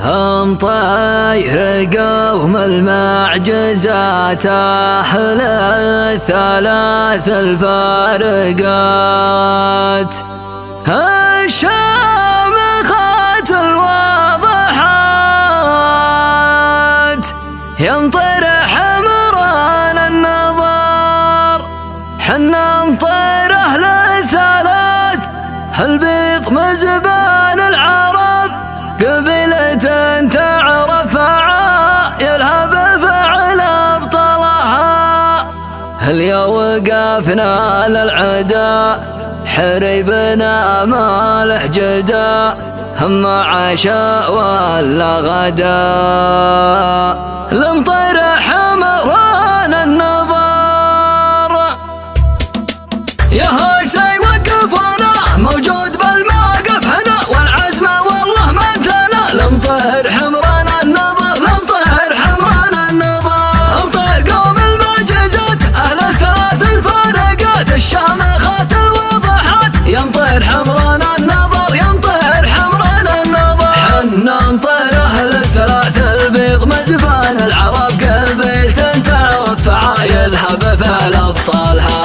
هم طير قوم المعجزات أهل الثلاث الفارقات، الشامخات الواضحات، يمطر حمران النظر، حنا نطير أهل الثلاث، البيض مزبان العرب، قبيلة تعرف عايلها بفعل أبطالها. اليا وقفنا للعدا حريبنا ما له جدا، هم عشاء ولا غدا، لمطير حمران النظر. يا هاجسي وقفنا موجود بالموقف هنا، والعزم والله ما انثنى، لمطير حمران النظر، لمطير حمران النظر. امطير قوم المعجزات اهل الثلاث الفارقات، الشامخات الواضحات، يمطير حمران النظر، يمطير حمران النظر. حنا نطير اهل الثلاث البيض مزبان العرب، قبيلة تعرف عايلها بفعل ابطالها.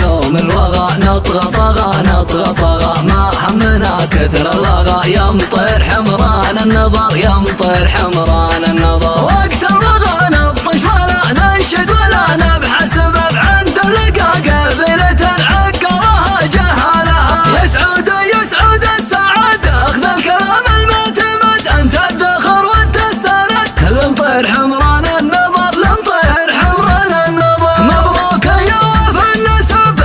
يوم الوغى نطغى طغى نطغى طغى، ما همنا كثر اللغى، يمطير حمران النظر، يمطير حمران النظر. وقت الوغى نبطش ولا ننشد ولا نبحث سبب، عند اللقا قبيلة عقرها جهالها. يسعود يسعود السعد اخذ الكلام المعتمد، انت الدخر وانت السند، لمطير حمران النظر، لمطير حمران النظر. مبروك يا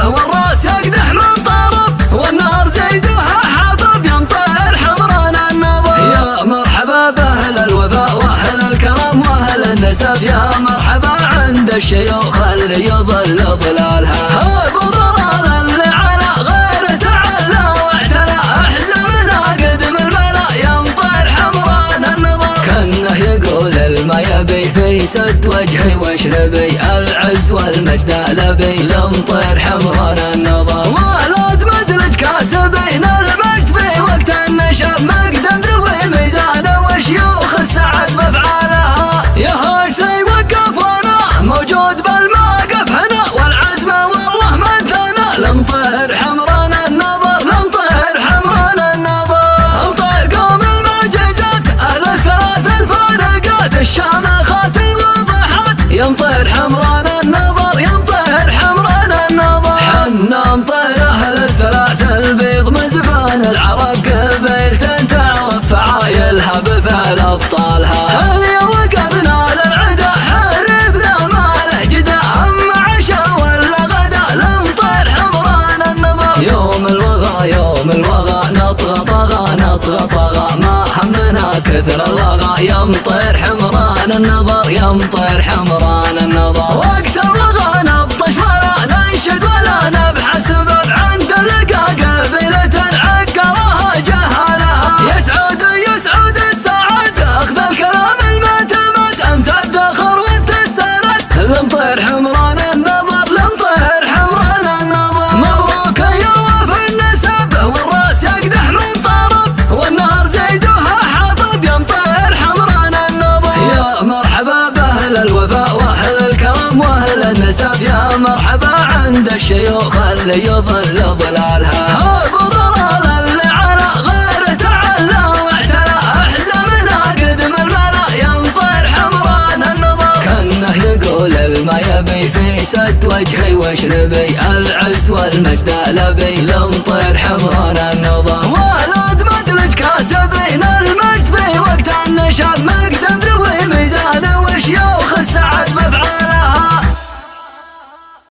والراس يقدح من طرف، والنار زيدها حطب، يمطير حمران النظر. يا مرحبا باهل الوفاء واهل الكرم واهل النسب، يا مرحبا عند الشيوخ اللي يظل ظلالها. ابو ضلال اللي على غيره تعلى واعتلى، احزمنا قدم الملا، يمطير حمران النظر. كانه يقول الما يبي في سد وجهي واشربي، العز والمجد لبي، لمطير حمران النظر. ولد مدرج كاسبين المجد في وقت النشب، مقدم ذوي ميزان وشيوخ السعد بافعالها. يا هاجسي وقفنا موجود بالموقف هنا، والعزم والله ما انثنى، لمطير حمران النظر، لمطير حمران النظر. امطير قوم المعجزات اهل الثلاث الفارقات، الشامخات الواضحات، يمطير حمران النظر، يمطير حمران النظر. حنا نطير اهل الثلاث البيض مزبان العرب، قبيلة تعرف عايلها بفعل ابطالها. اليا وقفنا للعدا حاربنا ما له جدا، اما عشاء ولا غدا، لمطير حمران النظر. يوم الوغى نطغى طغى نطغى طغى، ما همنا كثر اللغى، يمطير حمران النظر، يمطير حمران النظر. وقت الوغى نبطش ولا ننشد ولا نبحث سبب، عند اللقا قبيلة عقرها جهالها. يسعود يسعود السعد اخذ الكلام المعتمد، انت الدخر وانت السند، لمطير حمران النظر، لمطير حمران النظر. مبروك يا وفي النسب، والراس يقدح من طرف، والنار زيدها حطب، يمطير حمران النظر. يا مرحبا باهل الوفاء واهل الكرم واهل النسب، يا مرحبا عند الشيوخ اللي يظل ظلالها. ابو ضلال اللي على غيره تعلى واعتلى، احزمنا قدم الملا، يمطير حمران النظر. كانه يقول الما يبي في سد وجهي واشربي، العز والمجد لبي، لمطير حمران النظر.